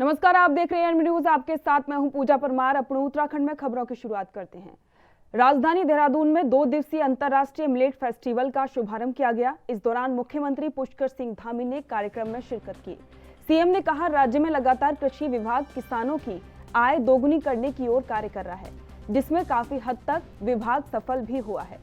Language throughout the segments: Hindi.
नमस्कार, आप देख रहे हैं एनबी न्यूज। आपके साथ मैं हूं पूजा परमार। अपने उत्तराखंड में खबरों की शुरुआत करते हैं। राजधानी देहरादून में 2 दिवसीय अंतर्राष्ट्रीय मिलेट फेस्टिवल का शुभारंभ किया गया। इस दौरान मुख्यमंत्री पुष्कर सिंह धामी ने कार्यक्रम में शिरकत की। सीएम ने कहा, राज्य में लगातार कृषि विभाग किसानों की आय दोगुनी करने की ओर कार्य कर रहा है, जिसमें काफी हद तक विभाग सफल भी हुआ है।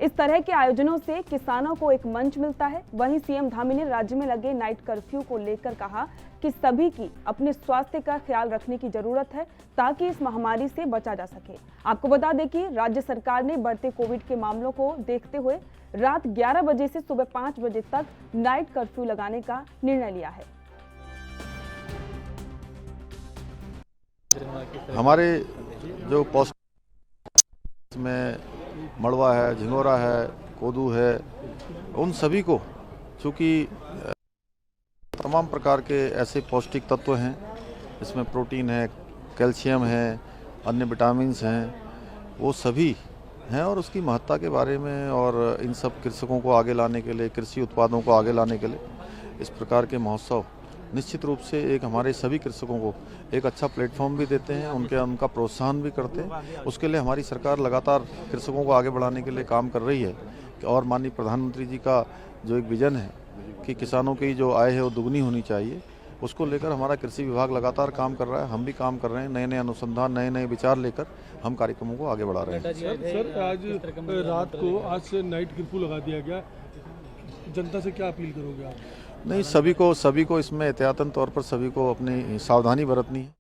इस तरह के आयोजनों से किसानों को एक मंच मिलता है। वहीं सीएम धामी ने राज्य में लगे नाइट कर्फ्यू को लेकर कहा कि सभी की अपने स्वास्थ्य का ख्याल रखने की जरूरत है ताकि इस महामारी से बचा जा सके। आपको बता दें कि राज्य सरकार ने बढ़ते कोविड के मामलों को देखते हुए रात 11 बजे से सुबह 5 बजे तक नाइट कर्फ्यू लगाने का निर्णय लिया है। हमारे जो पोस्ट में मड़वा है, झिंगोरा है, कोदू है, उन सभी को चूँकि तमाम प्रकार के ऐसे पौष्टिक तत्व हैं, इसमें प्रोटीन है, कैल्शियम है, अन्य विटामिन्स हैं, वो सभी हैं और उसकी महत्ता के बारे में और इन सब कृषकों को आगे लाने के लिए, कृषि उत्पादों को आगे लाने के लिए इस प्रकार के महोत्सव निश्चित रूप से एक हमारे सभी कृषकों को एक अच्छा प्लेटफॉर्म भी देते हैं, उनका प्रोत्साहन भी करते हैं। उसके लिए हमारी सरकार लगातार कृषकों को आगे बढ़ाने के लिए काम कर रही है और माननीय प्रधानमंत्री जी का जो एक विजन है कि किसानों की जो आय है वो दुगनी होनी चाहिए, उसको लेकर हमारा कृषि विभाग लगातार काम कर रहा है। हम भी काम कर रहे हैं, नए नए अनुसंधान, नए नए विचार लेकर हम कार्यक्रमों को आगे बढ़ा रहे हैं। सर आज रात को आज से नाइट कर्फ्यू लगा दिया गया, जनता से क्या अपील करोगे आप? नहीं, सभी को इसमें एहतियातन तौर पर सभी को अपनी सावधानी बरतनी है।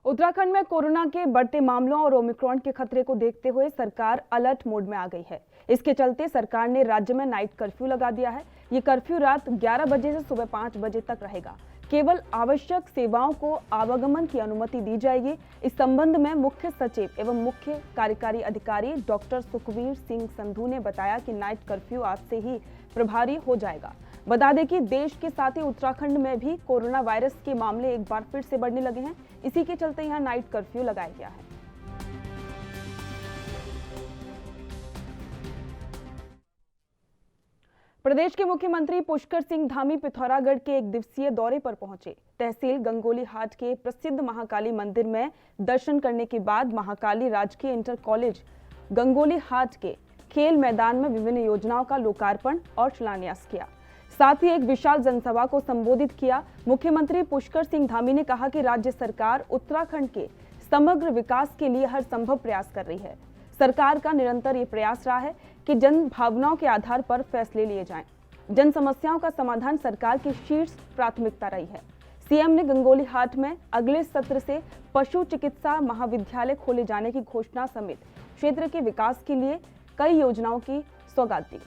उत्तराखंड में कोरोना के बढ़ते मामलों और ओमिक्रॉन के खतरे को देखते हुए सरकार अलर्ट मोड में आ गई है। इसके चलते सरकार ने राज्य में नाइट कर्फ्यू लगा दिया है। ये कर्फ्यू रात 11 बजे से सुबह 5 बजे तक रहेगा। केवल आवश्यक सेवाओं को आवागमन की अनुमति दी जाएगी। इस संबंध में मुख्य सचिव एवं मुख्य कार्यकारी अधिकारी डॉक्टर सुखवीर सिंह संधू ने बताया कि नाइट कर्फ्यू आज से ही प्रभावी हो जाएगा। बता दें कि देश के साथ ही उत्तराखंड में भी कोरोना वायरस के मामले एक बार फिर से बढ़ने लगे हैं। इसी के चलते यहां नाइट कर्फ्यू लगाया गया है। प्रदेश के मुख्यमंत्री पुष्कर सिंह धामी पिथौरागढ़ के 1 दिवसीय दौरे पर पहुंचे। तहसील गंगोली हाट के प्रसिद्ध महाकाली मंदिर में दर्शन करने के बाद महाकाली राजकीय इंटर कॉलेज गंगोली हाट के खेल मैदान में विभिन्न योजनाओं का लोकार्पण और शिलान्यास किया। साथ ही एक विशाल जनसभा को संबोधित किया। मुख्यमंत्री पुष्कर सिंह धामी ने कहा कि राज्य सरकार उत्तराखंड के समग्र विकास के लिए हर संभव प्रयास कर रही है। सरकार का निरंतर ये प्रयास रहा है कि जन भावनाओं के आधार पर फैसले लिए जाएं। जन समस्याओं का समाधान सरकार की शीर्ष प्राथमिकता रही है। सीएम ने गंगोली हाट में अगले सत्र से पशु चिकित्सा महाविद्यालय खोले जाने की घोषणा समेत क्षेत्र के विकास के लिए कई योजनाओं की सौगात दी।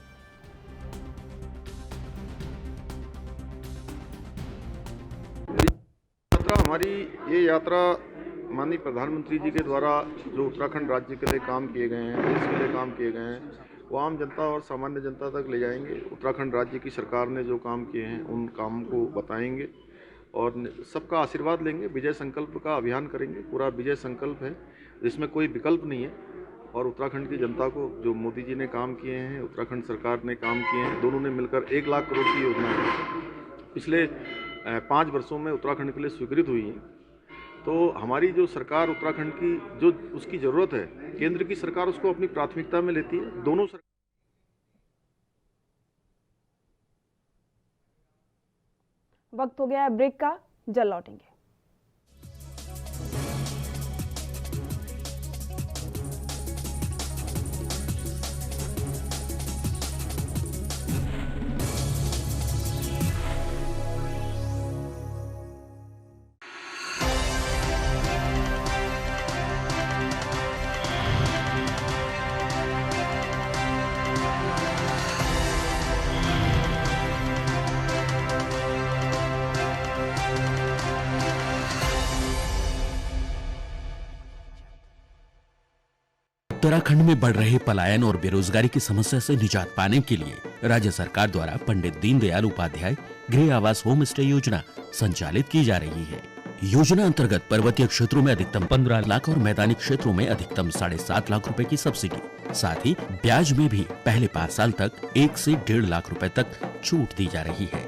हमारी ये यात्रा माननीय प्रधानमंत्री जी के द्वारा जो उत्तराखंड राज्य के लिए काम किए गए हैं, देश के लिए काम किए गए हैं, वो आम जनता और सामान्य जनता तक ले जाएंगे। उत्तराखंड राज्य की सरकार ने जो काम किए हैं उन काम को बताएंगे और सबका आशीर्वाद लेंगे। विजय संकल्प का अभियान करेंगे। पूरा विजय संकल्प है, जिसमें कोई विकल्प नहीं है। और उत्तराखंड की जनता को जो मोदी जी ने काम किए हैं, उत्तराखंड सरकार ने काम किए हैं, दोनों ने मिलकर 1 लाख करोड़ की योजना है पिछले 5 वर्षों में उत्तराखंड के लिए स्वीकृत हुई है। तो हमारी जो सरकार उत्तराखंड की जो उसकी ज़रूरत है, केंद्र की सरकार उसको अपनी प्राथमिकता में लेती है। दोनों वक्त हो गया है ब्रेक का, जल्द लौटेंगे। उत्तराखंड में बढ़ रहे पलायन और बेरोजगारी की समस्या से निजात पाने के लिए राज्य सरकार द्वारा पंडित दीनदयाल उपाध्याय गृह आवास होम स्टे योजना संचालित की जा रही है। योजना अंतर्गत पर्वतीय क्षेत्रों में अधिकतम 15 लाख और मैदानी क्षेत्रों में अधिकतम 7.5 लाख रुपए की सब्सिडी, साथ ही ब्याज में भी पहले 5 साल तक 1 से 1.5 लाख रुपए तक छूट दी जा रही है।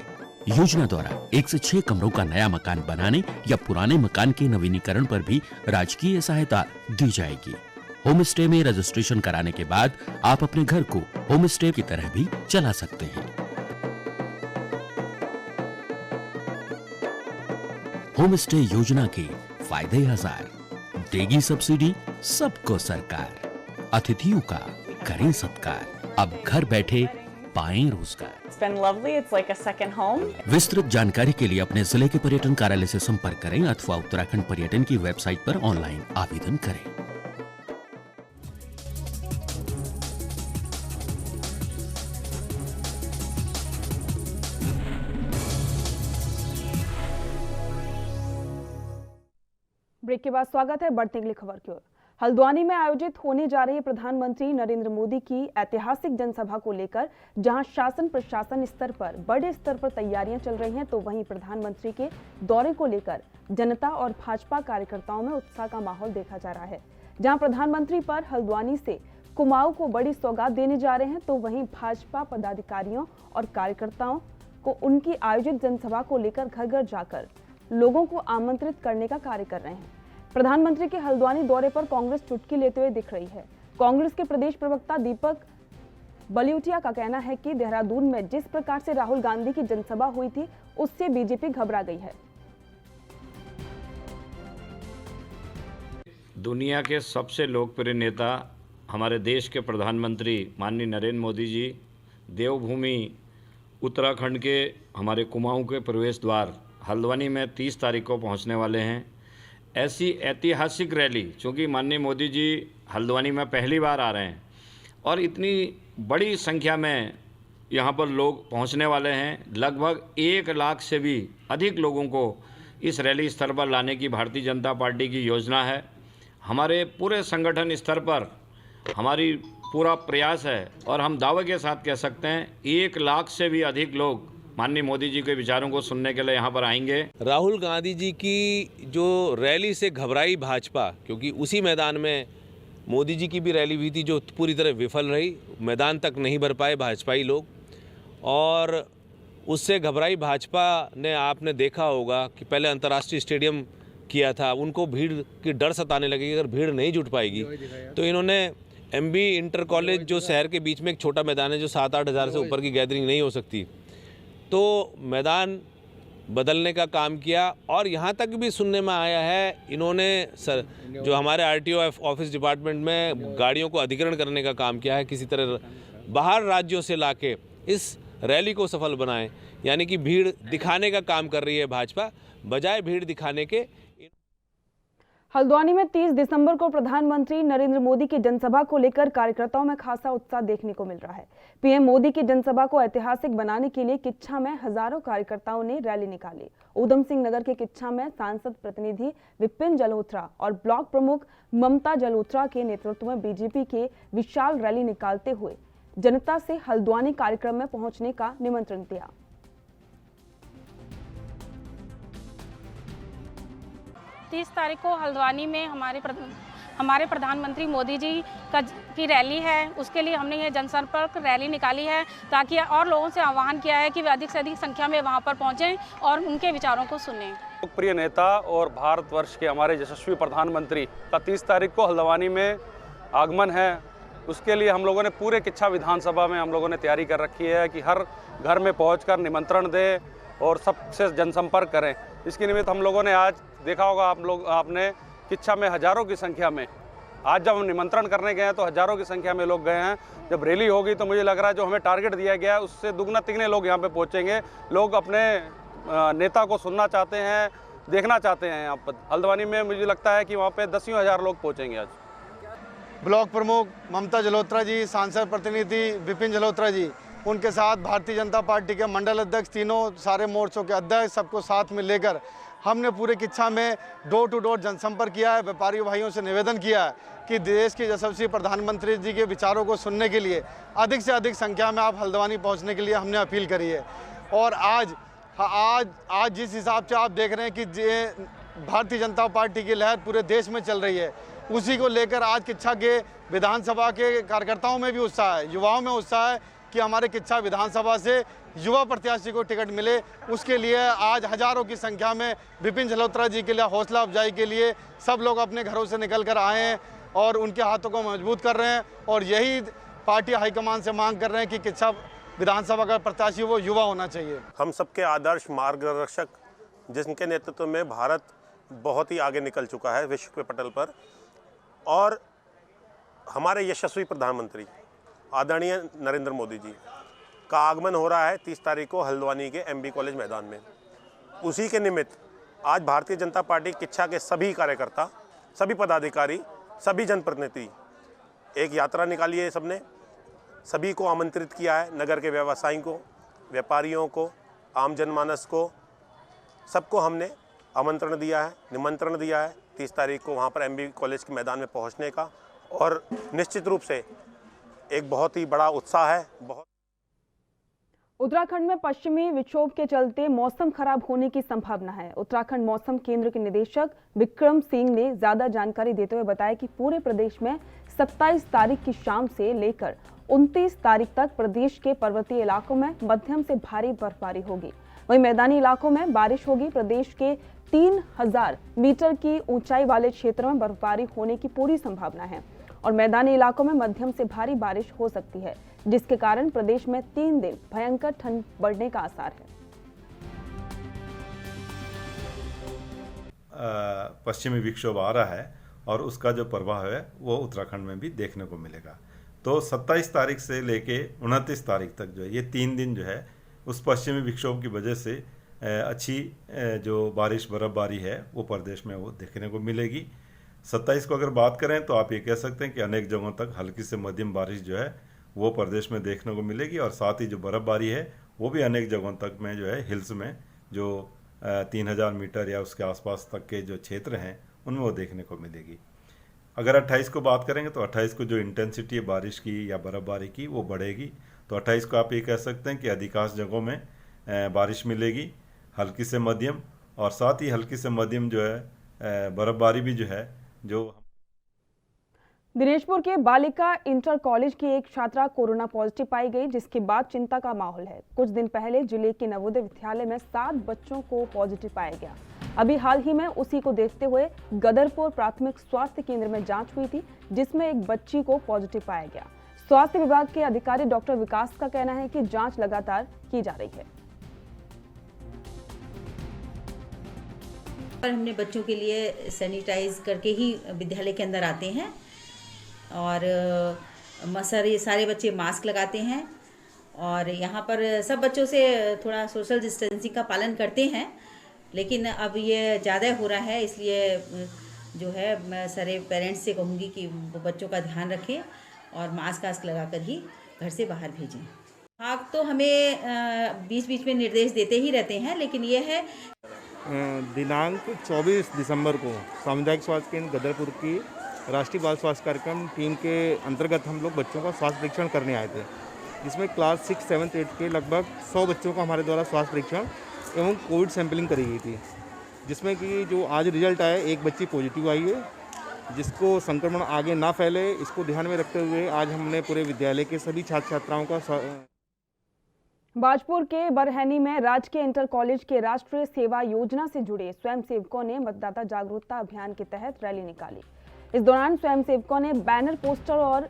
योजना द्वारा 1 से 6 कमरों का नया मकान बनाने या पुराने मकान के नवीनीकरण पर भी राजकीय सहायता दी जाएगी। होम स्टे में रजिस्ट्रेशन कराने के बाद आप अपने घर को होम स्टे की तरह भी चला सकते हैं। होम स्टे योजना के फायदे 1000, देगी सब्सिडी सबको सरकार, अतिथियों का करें सत्कार, अब घर बैठे पाएं रोजगार। It's been lovely. It's like a second home. विस्तृत जानकारी के लिए अपने जिले के पर्यटन कार्यालय से संपर्क करें अथवा उत्तराखंड पर्यटन की वेबसाइट पर ऑनलाइन आवेदन करें। ब्रेक के बाद स्वागत है। बढ़ते अगली खबर की ओर। हल्द्वानी में आयोजित होने जा रही प्रधानमंत्री नरेंद्र मोदी की ऐतिहासिक जनसभा को लेकर जहां शासन प्रशासन स्तर पर बड़े स्तर पर तैयारियां चल रही हैं, तो वहीं प्रधानमंत्री के दौरे को लेकर जनता और भाजपा कार्यकर्ताओं में उत्साह का माहौल देखा जा रहा है। जहां प्रधानमंत्री पर हल्द्वानी से कुमाऊं को बड़ी सौगात देने जा रहे हैं, तो वहीं भाजपा पदाधिकारियों और कार्यकर्ताओं को उनकी आयोजित जनसभा को लेकर घर घर जाकर लोगों को आमंत्रित करने का कार्य कर रहे हैं। प्रधानमंत्री के हल्द्वानी दौरे पर कांग्रेस चुटकी लेते हुए दिख रही है। कांग्रेस के प्रदेश प्रवक्ता दीपक बलियोटिया का कहना है कि देहरादून में जिस प्रकार से राहुल गांधी की जनसभा हुई थी, उससे बीजेपी घबरा गई है। दुनिया के सबसे लोकप्रिय नेता हमारे देश के प्रधानमंत्री माननीय नरेंद्र मोदी जी देवभूमि उत्तराखंड के हमारे कुमाऊं के प्रवेश द्वार हल्द्वानी में 30 तारीख को पहुंचने वाले हैं। ऐसी ऐतिहासिक रैली, चूँकि माननीय मोदी जी हल्द्वानी में पहली बार आ रहे हैं और इतनी बड़ी संख्या में यहाँ पर लोग पहुँचने वाले हैं, लगभग 1 लाख से भी अधिक लोगों को इस रैली स्तर पर लाने की भारतीय जनता पार्टी की योजना है। हमारे पूरे संगठन स्तर पर हमारी पूरा प्रयास है और हम दावे के साथ कह सकते हैं 1 लाख से भी अधिक लोग माननीय मोदी जी के विचारों को सुनने के लिए यहाँ पर आएंगे। राहुल गांधी जी की जो रैली से घबराई भाजपा, क्योंकि उसी मैदान में मोदी जी की भी रैली हुई थी जो पूरी तरह विफल रही, मैदान तक नहीं भर पाए भाजपाई लोग, और उससे घबराई भाजपा ने, आपने देखा होगा कि पहले अंतर्राष्ट्रीय स्टेडियम किया था, उनको भीड़ की डर सताने लगी। अगर भीड़ नहीं जुट पाएगी तो इन्होंने MB इंटर कॉलेज, जो शहर के बीच में एक छोटा मैदान है जो 7-8 हज़ार से ऊपर की गैदरिंग नहीं हो सकती, तो मैदान बदलने का काम किया। और यहाँ तक भी सुनने में आया है इन्होंने जो हमारे RTO ऑफिस डिपार्टमेंट में गाड़ियों को अधिग्रहण करने का काम किया है, किसी तरह बाहर राज्यों से लाके इस रैली को सफल बनाएं। यानी कि भीड़ दिखाने का काम कर रही है भाजपा, बजाय भीड़ दिखाने के। हल्द्वानी में 30 दिसंबर को प्रधानमंत्री नरेंद्र मोदी की जनसभा को लेकर कार्यकर्ताओं में खासा उत्साह देखने को मिल रहा है। पीएम मोदी की जनसभा को ऐतिहासिक बनाने के लिए किच्छा में हजारों कार्यकर्ताओं ने रैली निकाली। उधम सिंह नगर के किच्छा में सांसद प्रतिनिधि विपिन जल्होत्रा और ब्लॉक प्रमुख ममता जल्होत्रा के नेतृत्व में बीजेपी के विशाल रैली निकालते हुए जनता से हल्द्वानी कार्यक्रम में पहुंचने का निमंत्रण दिया। तीस तारीख को हल्द्वानी में हमारे प्रधानमंत्री मोदी जी की रैली है। उसके लिए हमने ये जनसंपर्क रैली निकाली है ताकि और लोगों से आह्वान किया है कि वे अधिक से अधिक संख्या में वहां पर पहुंचें और उनके विचारों को सुनें। लोकप्रिय नेता और भारतवर्ष के हमारे यशस्वी प्रधानमंत्री का 30 तारीख को हल्द्वानी में आगमन है। उसके लिए हम लोगों ने पूरे किच्छा विधानसभा में हम लोगों ने तैयारी कर रखी है कि हर घर में पहुँचकर निमंत्रण दें और सबसे जनसंपर्क करें। इसके निमित्त हम लोगों ने आज देखा होगा आपने किच्छा में हजारों की संख्या में, आज जब हम निमंत्रण करने गए हैं तो हजारों की संख्या में लोग गए हैं। जब रैली होगी तो मुझे लग रहा है जो हमें टारगेट दिया गया है उससे दुगना तिगने लोग यहाँ पे पहुँचेंगे। लोग अपने नेता को सुनना चाहते हैं, देखना चाहते हैं। यहाँ पर हल्द्वानी में मुझे लगता है कि वहाँ पे 10,000 हज़ार लोग पहुँचेंगे आज। ब्लॉक प्रमुख ममता जल्होत्रा जी, सांसद प्रतिनिधि विपिन जल्होत्रा जी, उनके साथ भारतीय जनता पार्टी के मंडल अध्यक्ष, तीनों सारे मोर्चों के अध्यक्ष, सबको साथ में लेकर हमने पूरे किच्छा में डोर टू डोर जनसंपर्क किया है। व्यापारी भाइयों से निवेदन किया है कि देश के यशस्वी प्रधानमंत्री जी के विचारों को सुनने के लिए अधिक से अधिक संख्या में आप हल्द्वानी पहुंचने के लिए हमने अपील करी है। और आज जिस हिसाब से आप देख रहे हैं कि भारतीय जनता पार्टी की लहर पूरे देश में चल रही है, उसी को लेकर आज किच्छा के विधानसभा के कार्यकर्ताओं में भी उत्साह है, युवाओं में उत्साह है कि हमारे किच्छा विधानसभा से युवा प्रत्याशी को टिकट मिले। उसके लिए आज हजारों की संख्या में विपिन जलोत्रा जी के लिए हौसला अफजाई के लिए सब लोग अपने घरों से निकल कर आए हैं और उनके हाथों को मजबूत कर रहे हैं और यही पार्टी हाईकमान से मांग कर रहे हैं कि किच्छा विधानसभा का प्रत्याशी वो युवा होना चाहिए। हम सबके आदर्श मार्गदर्शक, जिनके नेतृत्व में भारत बहुत ही आगे निकल चुका है विश्व के पटल पर, और हमारे यशस्वी प्रधानमंत्री आदरणीय नरेंद्र मोदी जी का आगमन हो रहा है 30 तारीख को हल्द्वानी के MB कॉलेज मैदान में। उसी के निमित्त आज भारतीय जनता पार्टी किच्छा के सभी कार्यकर्ता, सभी पदाधिकारी, सभी जनप्रतिनिधि एक यात्रा निकाली है। सबने सभी को आमंत्रित किया है, नगर के व्यवसायियों को, व्यापारियों को, आम जनमानस को, सबको हमने आमंत्रण दिया है, निमंत्रण दिया है 30 तारीख को वहाँ पर MB कॉलेज के मैदान में पहुँचने का। और निश्चित रूप से एक बहुत ही बड़ा उत्साह है। उत्तराखंड में पश्चिमी विक्षोभ के चलते मौसम खराब होने की संभावना है। उत्तराखंड मौसम केंद्र के निदेशक विक्रम सिंह ने ज्यादा जानकारी देते हुए बताया कि पूरे प्रदेश में 27 तारीख की शाम से लेकर 29 तारीख तक प्रदेश के पर्वतीय इलाकों में मध्यम से भारी बर्फबारी होगी। वहीं मैदानी इलाकों में बारिश होगी। प्रदेश के 3000 मीटर की ऊंचाई वाले क्षेत्रों में बर्फबारी होने की पूरी संभावना है और मैदानी इलाकों में मध्यम से भारी बारिश हो सकती है, जिसके कारण प्रदेश में 3 दिन भयंकर ठंड बढ़ने का आसार है। पश्चिमी विक्षोभ आ रहा है और उसका जो प्रभाव है वो उत्तराखंड में भी देखने को मिलेगा। तो 27 तारीख से लेके 29 तारीख तक जो है ये 3 दिन जो है उस पश्चिमी विक्षोभ की वजह से अच्छी जो बारिश बर्फबारी है वो प्रदेश में वो देखने को मिलेगी। 27 को अगर बात करें तो आप ये कह सकते हैं कि अनेक जगहों तक हल्की से मध्यम बारिश जो है वो प्रदेश में देखने को मिलेगी और साथ ही जो बर्फबारी है वो भी अनेक जगहों तक में जो है हिल्स में जो 3000 मीटर या उसके आसपास तक के जो क्षेत्र हैं उनमें वो देखने को मिलेगी। अगर 28 को बात करेंगे तो 28 को जो इंटेंसिटी है बारिश की या बर्फबारी की वो बढ़ेगी। तो 28 को आप ये कह सकते हैं कि अधिकांश जगहों में बारिश मिलेगी, हल्की से मध्यम, और साथ ही हल्की से मध्यम जो है बर्फबारी भी जो है। जो दिनेशपुर के बालिका इंटर कॉलेज की एक छात्रा कोरोना पॉजिटिव पाई गई, जिसके बाद चिंता का माहौल है। कुछ दिन पहले जिले के नवोदय विद्यालय में 7 बच्चों को पॉजिटिव पाया गया। अभी हाल ही में उसी को देखते हुए गदरपुर प्राथमिक स्वास्थ्य केंद्र में जांच हुई थी, जिसमें एक बच्ची को पॉजिटिव पाया गया। स्वास्थ्य विभाग के अधिकारी डॉक्टर विकास का कहना है कि जांच लगातार की जा रही है। पर हमने बच्चों के लिए सैनिटाइज करके ही विद्यालय के अंदर आते हैं और सारे बच्चे मास्क लगाते हैं और यहाँ पर सब बच्चों से थोड़ा सोशल डिस्टेंसिंग का पालन करते हैं। लेकिन अब ये ज़्यादा हो रहा है, इसलिए जो है मैं सारे पेरेंट्स से कहूँगी कि वो बच्चों का ध्यान रखें और मास्क लगाकर ही घर से बाहर भेजें। हाँ, तो हमें बीच बीच में निर्देश देते ही रहते हैं, लेकिन ये है दिनांक 24 दिसंबर को सामुदायिक स्वास्थ्य केंद्र गदरपुर की राष्ट्रीय बाल स्वास्थ्य कार्यक्रम टीम के अंतर्गत हम लोग बच्चों का स्वास्थ्य परीक्षण करने आए थे, जिसमें क्लास 6, 7, 8 के लगभग 100 बच्चों का हमारे द्वारा स्वास्थ्य परीक्षण एवं कोविड सैंपलिंग करी गई थी, जिसमें कि जो आज रिजल्ट आया, एक बच्ची पॉजिटिव आई है, जिसको संक्रमण आगे ना फैले इसको ध्यान में रखते हुए आज हमने पूरे विद्यालय के सभी छात्र छात्राओं का बाजपुर के बरहनी में राजकीय इंटर कॉलेज के राष्ट्रीय सेवा योजना से जुड़े स्वयंसेवकों ने मतदाता जागरूकता अभियान के तहत रैली निकाली। इस दौरान स्वयंसेवकों ने बैनर, पोस्टर और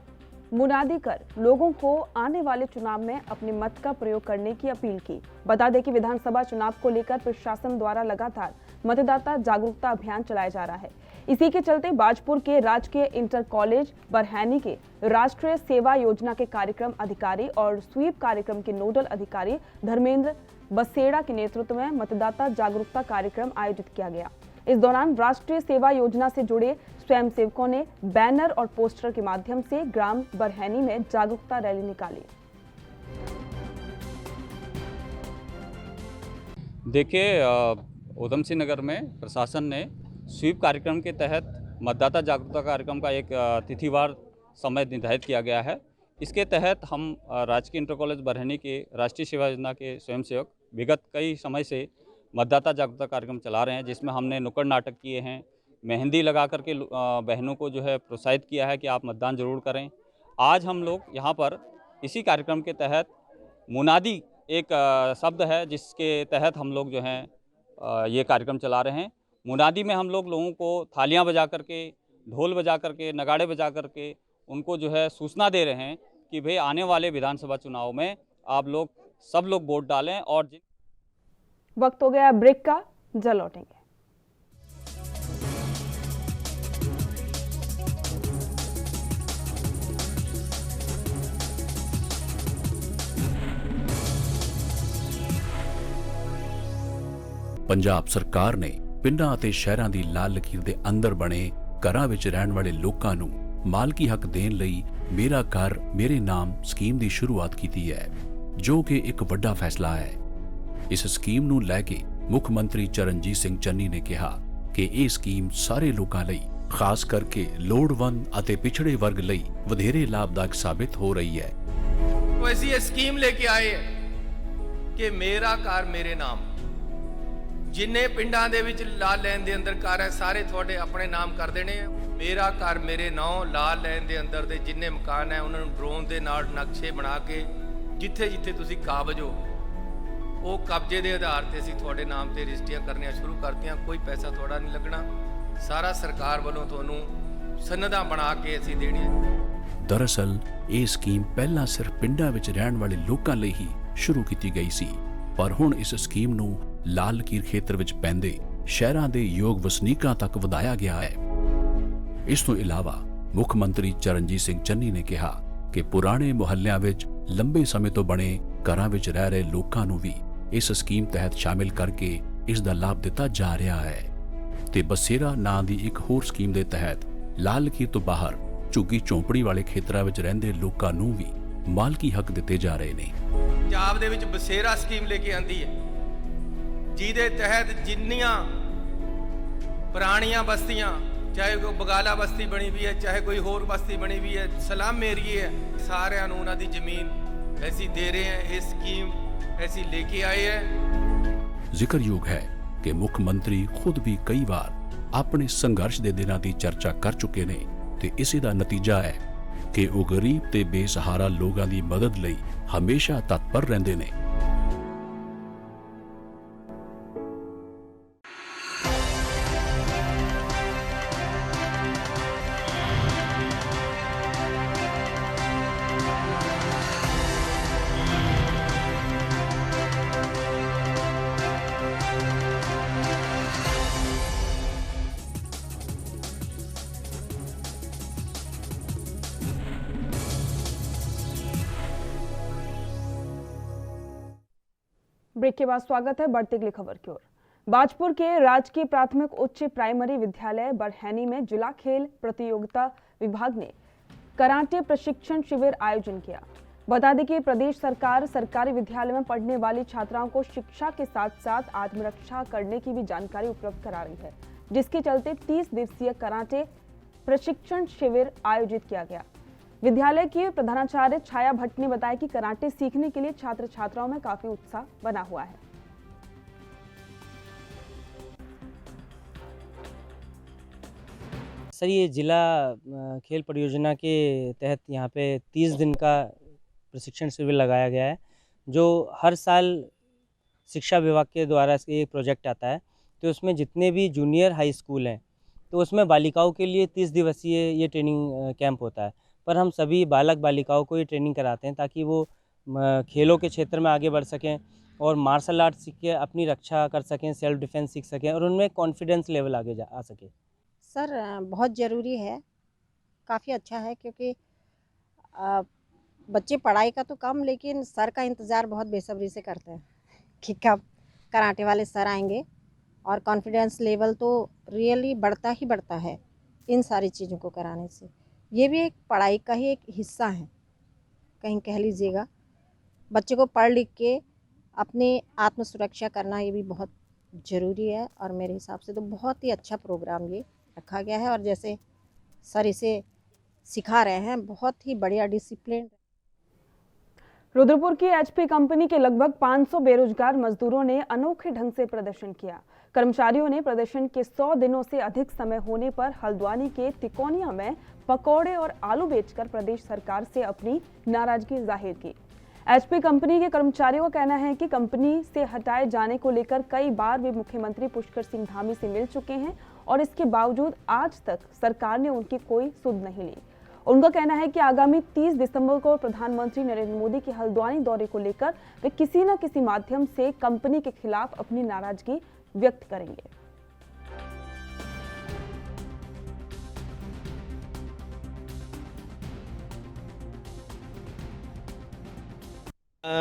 मुनादी कर लोगों को आने वाले चुनाव में अपने मत का प्रयोग करने की अपील की। बता दें कि विधानसभा चुनाव को लेकर प्रशासन द्वारा लगातार मतदाता जागरूकता अभियान चलाया जा रहा है। इसी के चलते बाजपुर के राजकीय इंटर कॉलेज बरहनी के राष्ट्रीय सेवा योजना के कार्यक्रम अधिकारी और स्वीप कार्यक्रम के नोडल अधिकारी धर्मेंद्र बसेड़ा के नेतृत्व में मतदाता जागरूकता कार्यक्रम आयोजित किया गया। इस दौरान राष्ट्रीय सेवा योजना से जुड़े स्वयंसेवकों ने बैनर और पोस्टर के माध्यम से ग्राम बरहनी में जागरूकता रैली निकाली। देखिए, उधम सिंह नगर में प्रशासन ने स्वीप कार्यक्रम के तहत मतदाता जागरूकता कार्यक्रम का एक तिथिवार समय निर्धारित किया गया है। इसके तहत हम राजकीय इंटर कॉलेज बरहनी के राष्ट्रीय सेवा योजना के स्वयंसेवक विगत कई समय से मतदाता जागरूकता कार्यक्रम चला रहे हैं, जिसमें हमने नुक्कड़ नाटक किए हैं, मेहंदी लगा करके बहनों को जो है प्रोत्साहित किया है कि आप मतदान जरूर करें। आज हम लोग यहाँ पर इसी कार्यक्रम के तहत मुनादी एक शब्द है जिसके तहत हम लोग जो हैं ये कार्यक्रम चला रहे हैं। मुनादी में हम लोगों को थालियां बजा करके, ढोल बजा करके, नगाड़े बजा करके उनको जो है सूचना दे रहे हैं कि भाई आने वाले विधानसभा चुनाव में आप लोग सब लोग वोट डालें। और वक्त हो गया ब्रेक का, जल्द लौटेंगे। ਪੰਜਾਬ ਸਰਕਾਰ ਨੇ ਪਿੰਡਾਂ ਅਤੇ ਸ਼ਹਿਰਾਂ ਦੀ ਲਾਲ ਲਕੀਰ ਦੇ ਅੰਦਰ ਬਣੇ ਘਰਾਂ ਵਿੱਚ ਰਹਿਣ ਵਾਲੇ ਲੋਕਾਂ ਨੂੰ ਮਾਲਕੀ ਹੱਕ ਦੇਣ ਲਈ ਮੇਰਾ ਘਰ ਮੇਰੇ ਨਾਮ ਸਕੀਮ ਦੀ ਸ਼ੁਰੂਆਤ ਕੀਤੀ ਹੈ, ਜੋ ਕਿ ਇੱਕ ਵੱਡਾ ਫੈਸਲਾ ਹੈ। ਇਸ ਸਕੀਮ ਨੂੰ ਲੈ ਕੇ ਮੁੱਖ ਮੰਤਰੀ ਚਰਨਜੀਤ ਸਿੰਘ ਚੰਨੀ ਨੇ ਕਿਹਾ ਕਿ ਇਹ ਸਕੀਮ ਸਾਰੇ ਲੋਕਾਂ ਲਈ, ਖਾਸ ਕਰਕੇ ਲੋੜਵੰਦ ਅਤੇ ਪਿਛੜੇ ਵਰਗ ਲਈ ਵਧੇਰੇ ਲਾਭਦਾਇਕ ਸਾਬਿਤ ਹੋ ਰਹੀ ਹੈ। ਅਸੀਂ ਇਹ ਸਕੀਮ ਲੈ ਕੇ ਆਏ ਕਿ ਮੇਰਾ ਘਰ ਮੇਰੇ ਨਾਮ, ਜਿੰਨੇ ਪਿੰਡਾਂ ਦੇ ਵਿੱਚ ਲਾਲ ਲਾਈਨ ਦੇ ਅੰਦਰ ਘਰ ਹੈ ਸਾਰੇ ਤੁਹਾਡੇ ਆਪਣੇ ਨਾਮ ਕਰ ਦੇਣੇ ਆ। ਮੇਰਾ ਘਰ ਮੇਰੇ ਨਾਂ ਲਾਲ ਲਾਈਨ ਦੇ ਅੰਦਰ ਦੇ ਜਿੰਨੇ ਮਕਾਨ ਹੈ ਉਹਨਾਂ ਨੂੰ ਡਰੋਨ ਦੇ ਨਾਲ ਨਕਸ਼ੇ ਬਣਾ ਕੇ ਜਿੱਥੇ ਜਿੱਥੇ ਤੁਸੀਂ ਕਾਬਜ ਹੋ ਉਹ ਕਬਜ਼ੇ ਦੇ ਆਧਾਰ ਤੇ ਅਸੀਂ ਤੁਹਾਡੇ ਨਾਮ ਤੇ ਰਜਿਸਟਰੀਆਂ ਕਰਨੀਆਂ ਸ਼ੁਰੂ ਕਰਤੀਆਂ। ਕੋਈ ਪੈਸਾ ਤੁਹਾਡਾ ਨਹੀਂ ਲੱਗਣਾ, ਸਾਰਾ ਸਰਕਾਰ ਵੱਲੋਂ ਤੁਹਾਨੂੰ ਸਨਦਾਂ ਬਣਾ ਕੇ ਅਸੀਂ ਦੇਣੀਆਂ। ਦਰਅਸਲ ਇਹ ਸਕੀਮ ਪਹਿਲਾਂ ਸਿਰਫ ਪਿੰਡਾਂ ਵਿੱਚ ਰਹਿਣ ਵਾਲੇ ਲੋਕਾਂ ਲਈ ਹੀ ਸ਼ੁਰੂ ਕੀਤੀ ਗਈ ਸੀ, ਪਰ ਹੁਣ ਇਸ ਸਕੀਮ ਨੂੰ ਲਾਲ ਲਕੀਰ ਖੇਤਰ ਵਿੱਚ ਪੈਂਦੇ ਸ਼ਹਿਰਾਂ ਦੇ ਯੋਗ ਵਸਨੀਕਾਂ ਤੱਕ ਵਧਾਇਆ ਗਿਆ ਹੈ। ਇਸ ਤੋਂ ਇਲਾਵਾ ਮੁੱਖ ਮੰਤਰੀ ਚਰਨਜੀਤ ਸਿੰਘ ਚੰਨੀ ਨੇ ਕਿਹਾ ਕਿ ਪੁਰਾਣੇ ਮੁਹੱਲਿਆਂ ਵਿੱਚ ਲੰਬੇ ਸਮੇਂ ਤੋਂ ਬਣੇ ਘਰਾਂ ਵਿੱਚ ਰਹਿ ਰਹੇ ਲੋਕਾਂ ਨੂੰ ਵੀ ਇਸ ਸਕੀਮ ਤਹਿਤ ਸ਼ਾਮਿਲ ਕਰਕੇ ਇਸ ਦਾ ਲਾਭ ਦਿੱਤਾ ਜਾ ਰਿਹਾ ਹੈ ਤੇ ਬਸੇਰਾ ਨਾਂ ਦੀ ਇੱਕ ਹੋਰ ਸਕੀਮ ਦੇ ਤਹਿਤ ਲਾਲ ਲਕੀਰ ਤੋਂ ਬਾਹਰ ਝੁੱਗੀ ਝੌਂਪੜੀ ਵਾਲੇ ਖੇਤਰਾਂ ਵਿੱਚ ਰਹਿੰਦੇ ਲੋਕਾਂ ਨੂੰ ਵੀ ਮਾਲਕੀ ਹੱਕ ਦਿੱਤੇ ਜਾ ਰਹੇ ਨੇ। ਪੰਜਾਬ ਦੇ ਵਿੱਚ ਬਸੇਰਾ ਸਕੀਮ ਲੈ ਕੇ ਆਂਦੀ ਹੈ, ਜਿਹਦੇ ਤਹਿਤ ਜਿੰਨੀਆਂ ਪੁਰਾਣੀਆਂ ਬਸਤੀਆਂ, ਚਾਹੇ ਕੋਈ ਬਗਾਲਾ ਬਸਤੀ ਬਣੀ ਵੀ ਹੈ, ਚਾਹੇ ਕੋਈ ਹੋਰ ਬਸਤੀ ਬਣੀ ਵੀ ਹੈ, ਸਲਮ ਏਰੀਏ ਹੈ, ਸਾਰਿਆਂ ਨੂੰ ਉਹਨਾਂ ਦੀ ਜ਼ਮੀਨ ਅਸੀਂ ਦੇ ਰਹੇ ਹਾਂ। ਇਹ ਸਕੀਮ ਅਸੀਂ ਲੈ ਕੇ ਆਏ ਹੈ। ਜ਼ਿਕਰਯੋਗ ਹੈ ਕਿ ਮੁੱਖ ਮੰਤਰੀ ਖੁਦ ਵੀ ਕਈ ਵਾਰ ਆਪਣੇ ਸੰਘਰਸ਼ ਦੇ ਦਿਨਾਂ ਦੀ ਚਰਚਾ ਕਰ ਚੁੱਕੇ ਨੇ ਤੇ ਇਸੇ ਦਾ ਨਤੀਜਾ ਹੈ ਕਿ ਉਹ ਗਰੀਬ ਤੇ ਬੇਸਹਾਰਾ ਲੋਕਾਂ ਦੀ ਮਦਦ ਲਈ ਹਮੇਸ਼ਾ ਤਤਪਰ ਰਹਿੰਦੇ ਨੇ। ब्रेक के बाद स्वागत है, बढ़ते अगली खबर की ओर। बाजपुर के राजकीय प्राथमिक उच्च प्राइमरी विद्यालय बरहैनी में जिला खेल प्रतियोगिता विभाग ने कराटे प्रशिक्षण शिविर आयोजन किया। बता दें कि प्रदेश सरकार सरकारी विद्यालय में पढ़ने वाली छात्राओं को शिक्षा के साथ साथ आत्मरक्षा करने की भी जानकारी उपलब्ध करा रही है, जिसके चलते 30 दिवसीय कराटे प्रशिक्षण शिविर आयोजित किया गया। विद्यालय की प्रधानाचार्य छाया भट्ट ने बताया कि कराटे सीखने के लिए छात्र छात्राओं में काफी उत्साह बना हुआ है। सर, ये जिला खेल परियोजना के तहत यहाँ पे 30 दिन का प्रशिक्षण शिविर लगाया गया है, जो हर साल शिक्षा विभाग के द्वारा ये प्रोजेक्ट आता है। तो उसमें जितने भी जूनियर हाई स्कूल हैं तो उसमें बालिकाओं के लिए 30 दिवसीय ये ट्रेनिंग कैंप होता है, पर हम सभी बालक बालिकाओं को ये ट्रेनिंग कराते हैं ताकि वो खेलों के क्षेत्र में आगे बढ़ सकें और मार्शल आर्ट सीख के अपनी रक्षा कर सकें, सेल्फ डिफेंस सीख सकें और उनमें कॉन्फिडेंस लेवल आगे आ सके। सर, बहुत ज़रूरी है, काफ़ी अच्छा है, क्योंकि बच्चे पढ़ाई का तो कम लेकिन सर का इंतज़ार बहुत बेसब्री से करते हैं कि कब कराटे वाले सर आएंगे, और कॉन्फिडेंस लेवल तो रियली बढ़ता ही बढ़ता है इन सारी चीज़ों को कराने से। ये भी एक पढ़ाई का ही एक हिस्सा है, कहीं कह लीजिएगा। बच्चे को पढ़ लिख के अपनी आत्म सुरक्षा करना ये भी बहुत ज़रूरी है, और मेरे हिसाब से तो बहुत ही अच्छा प्रोग्राम ये रखा गया है। और जैसे सर इसे सिखा रहे हैं, बहुत ही बढ़िया डिसिप्लिन। रुद्रपुर की एचपी कंपनी के लगभग 500 बेरोजगार मजदूरों ने अनोखे ढंग से प्रदर्शन किया। कर्मचारियों ने प्रदर्शन के 100 दिनों से अधिक समय होने पर हल्द्वानी के तिकोनिया में पकौड़े और आलू बेचकर प्रदेश सरकार से अपनी नाराजगी जाहिर की। एचपी कंपनी के कर्मचारियों का कहना है कि कंपनी से हटाए जाने को लेकर कई बार वे मुख्यमंत्री पुष्कर सिंह धामी से मिल चुके हैं और इसके बावजूद आज तक सरकार ने उनकी कोई सुध नहीं ली। उनका कहना है कि आगामी 30 दिसंबर को प्रधानमंत्री नरेंद्र मोदी के हल्द्वानी दौरे को लेकर वे किसी न किसी माध्यम से कंपनी के खिलाफ अपनी नाराजगी व्यक्त करेंगे।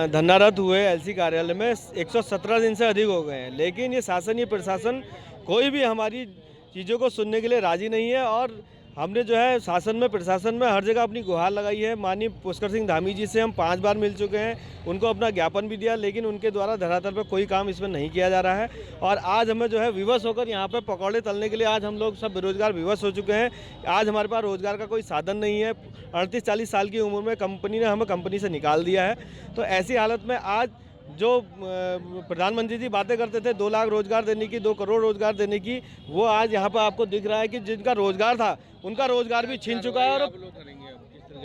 धरनारत हुए एलसी कार्यालय में 117 दिन से अधिक हो गए हैं, लेकिन ये शासन, ये प्रशासन कोई भी हमारी चीज़ों को सुनने के लिए राजी नहीं है। और हमने जो है शासन में, प्रशासन में हर जगह अपनी गुहार लगाई है। माननीय पुष्कर सिंह धामी जी से हम 5 बार मिल चुके हैं, उनको अपना ज्ञापन भी दिया, लेकिन उनके द्वारा धरातल पर कोई काम इसमें नहीं किया जा रहा है। और आज हमें जो है विवश होकर यहाँ पर पकौड़े तलने के लिए आज हम लोग सब बेरोजगार विवश हो चुके हैं। आज हमारे पास रोजगार का कोई साधन नहीं है। 38-40 साल की उम्र में कंपनी ने हमें कंपनी से निकाल दिया है। तो ऐसी हालत में आज जो प्रधानमंत्री जी बातें करते थे 2 लाख रोजगार देने की, 2 करोड़ रोजगार देने की, वो आज यहाँ पर आपको दिख रहा है कि जिनका रोजगार था उनका रोजगार भी छीन चुका है। और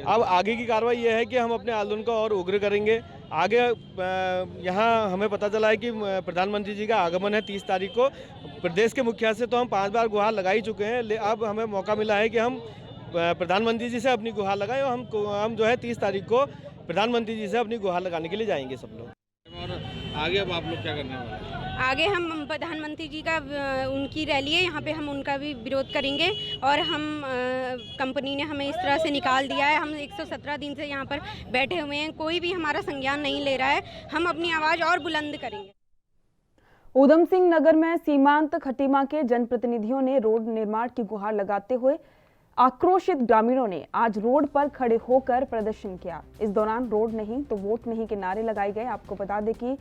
अब आगे की कार्रवाई ये है कि हम अपने आंदोलन को और उग्र करेंगे। आगे यहाँ हमें पता चला है कि प्रधानमंत्री जी का आगमन है 30 तारीख को। प्रदेश के मुखिया से तो हम 5 बार गुहार लगा ही चुके हैं। अब हमें मौका मिला है कि हम प्रधानमंत्री जी से अपनी गुहार लगाएं और हम जो है 30 तारीख को प्रधानमंत्री जी से अपनी गुहार लगाने के लिए जाएंगे सब लोग। और आगे अब आप लोग क्या करने वाले हैं? आगे हम प्रधानमंत्री जी का उनकी रैली है, यहाँ पे हम उनका भी विरोध करेंगे। और हम कंपनी ने हमें इस तरह से निकाल दिया है। हम 117 दिन से यहाँ पर बैठे हुए हैं, कोई भी हमारा संज्ञान नहीं ले रहा है। हम अपनी आवाज़ और बुलंद करेंगे। ऊधम सिंह नगर में सीमांत खटीमा के जनप्रतिनिधियों ने रोड निर्माण की गुहार लगाते हुए आक्रोशित ग्रामीणों ने आज रोड पर खड़े होकर प्रदर्शन किया। इस दौरान रोड नहीं तो वोट नहीं के नारे लगाए गए। आपको बता दें कि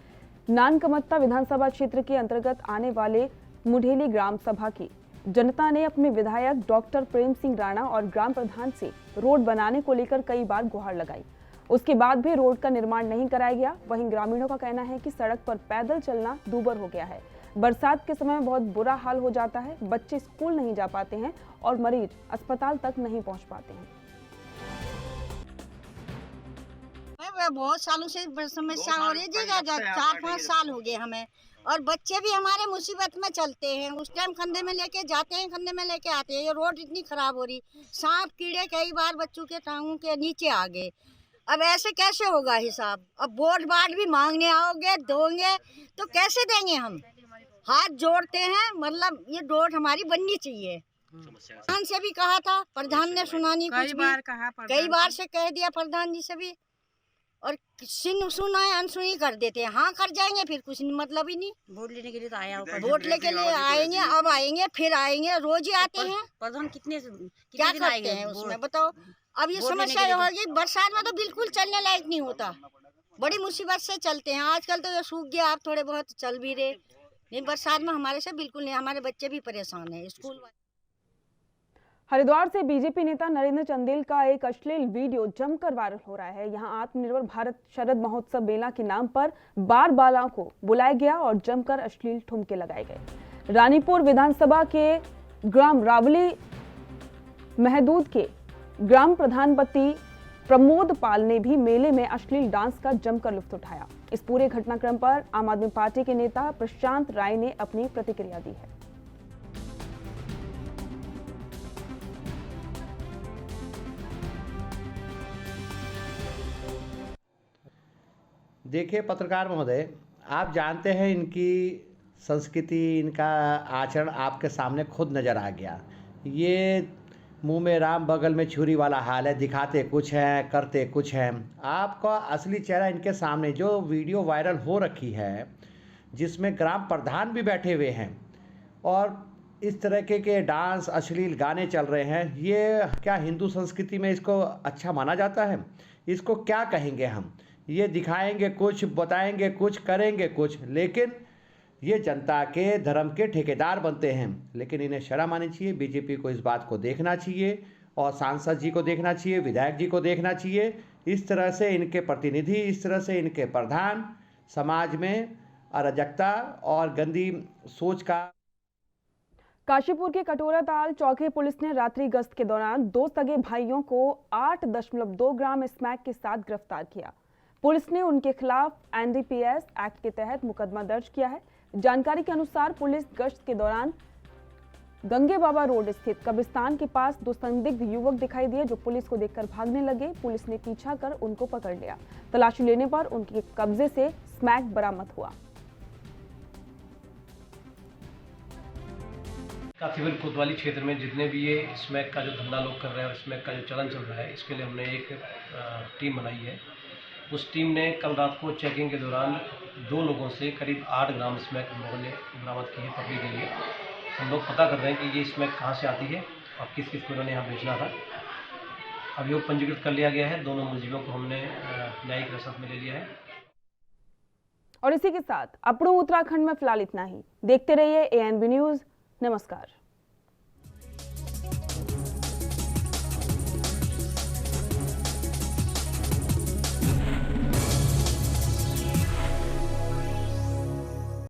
नानकमत्ता विधानसभा क्षेत्र के अंतर्गत आने वाले मुढेली ग्राम सभा की जनता ने अपने विधायक डॉक्टर प्रेम सिंह राणा और ग्राम प्रधान से रोड बनाने को लेकर कई बार गुहार लगाई। उसके बाद भी रोड का निर्माण नहीं कराया गया। वहीं ग्रामीणों का कहना है कि सड़क पर पैदल चलना दूभर हो गया है। बरसात के समय में बहुत बुरा हाल हो जाता है। बच्चे स्कूल नहीं जा पाते हैं और मरीज अस्पताल तक नहीं पहुंच पाते हैं। बहुत सालों से समस्या हो रही है, 4-5 साल हो गए हमें। और बच्चे भी हमारे मुसीबत में चलते हैं। उस टाइम कंधे में लेके जाते हैं, कंधे में लेके आते हैं। ये रोड इतनी खराब हो रही, सांप कीड़े कई बार बच्चों के टांगों के नीचे आ गए। अब ऐसे कैसे होगा हिसाब? अब वोट बाट भी मांगने आओगे, दोगे तो कैसे देंगे हम? हाथ जोड़ते हैं, मतलब ये रोड हमारी बननी चाहिए। प्रधान से भी कहा था, प्रधान ने सुना नहीं, कुछ भी कई बार से कह दिया प्रधान जी से भी, और सुना है अनसुनी कर देते हैं। हाँ कर जाएंगे, फिर कुछ मतलब ही नहीं। वोट लेने के लिए तो आया होगा, वोट लेके लिए आएंगे, अब आएंगे, फिर आएंगे, रोज ही आते हैं। प्रधान कितने क्या करते हैं उसमें बताओ? अब ये समस्या होगी, बरसात में तो बिल्कुल चलने लायक नहीं होता, बड़ी मुसीबत से चलते हैं। आजकल तो ये सूख गया, आप थोड़े बहुत चल भी रहे, नहीं बरसात में हमारे से बिल्कुल नहीं। हमारे बच्चे भी परेशान हैं, स्कूल। हरिद्वार से बीजेपी नेता नरेंद्र चंदेल का एक अश्लील वीडियो जमकर वायरल हो रहा है। यहां आत्मनिर्भर भारत शरद महोत्सव मेला के नाम पर बार बालाओं को बुलाया गया और जमकर अश्लील ठुमके लगाए गए। रानीपुर विधानसभा के ग्राम रावली महदूद के ग्राम प्रधानपति प्रमोद पाल ने भी मेले में अश्लील डांस का जमकर लुत्फ उठाया। इस पूरे घटनाक्रम पर आम आदमी पार्टी के नेता प्रशांत राय ने अपनी प्रतिक्रिया दी है। देखिए पत्रकार महोदय, आप जानते हैं इनकी संस्कृति, इनका आचरण आपके सामने खुद नज़र आ गया। ये मुंह में राम बगल में छुरी वाला हाल है, दिखाते कुछ हैं करते कुछ हैं। आपका असली चेहरा इनके सामने, जो वीडियो वायरल हो रखी है जिसमें ग्राम प्रधान भी बैठे हुए हैं और इस तरह के डांस अश्लील गाने चल रहे हैं, ये क्या हिंदू संस्कृति में इसको अच्छा माना जाता है? इसको क्या कहेंगे हम? ये दिखाएंगे कुछ, बताएंगे कुछ, करेंगे कुछ, लेकिन ये जनता के धर्म के ठेकेदार बनते हैं। लेकिन इन्हें शर्म आनी चाहिए। बीजेपी को इस बात को देखना चाहिए और सांसद जी को देखना चाहिए, विधायक जी को देखना चाहिए। इस तरह से इनके प्रतिनिधि, इस तरह से इनके प्रधान समाज में अराजकता और गंदी सोच का। काशीपुर के कटोरा ताल चौकी पुलिस ने रात्रि गश्त के दौरान 2 सगे भाइयों को 8.2 ग्राम स्मैक के साथ गिरफ्तार किया। पुलिस ने उनके खिलाफ एनडीपीएस एक्ट के तहत मुकदमा दर्ज किया है। जानकारी के अनुसार पुलिस गश्त के दौरान गंगे बाबा रोड स्थित कब्रिस्तान के पास 2 संदिग्ध युवक दिखाई दिए जो पुलिस को देखकर भागने लगे। पुलिस ने पीछा कर उनको पकड़ लिया। तलाशी लेने पर उनके कब्जे से स्मैक बरामद हुआ। काफीवल कोतवाली क्षेत्र में जितने भी ये स्मैक का जो धंधा लोग कर रहे हैं और स्मैक का जो चलन चल रहा है, इसके लिए हमने एक टीम बनाई है। उस टीम ने कल रात को चेकिंग के दौरान 2 लोगों से करीब 8 ग्राम स्मैक हम लोगों ने बरामद की है, पकड़ी गई है। हम लोग पता कर रहे हैं कि ये स्मैक कहाँ से आती है और किस किस को उन्होंने यहाँ बेचना था। अभियोग पंजीकृत कर लिया गया है। दोनों मुलजिमों को हमने न्यायिक हिरासत में ले लिया है। और इसी के साथ अपनों उत्तराखंड में फिलहाल इतना ही। देखते रहिए ANB न्यूज़। नमस्कार।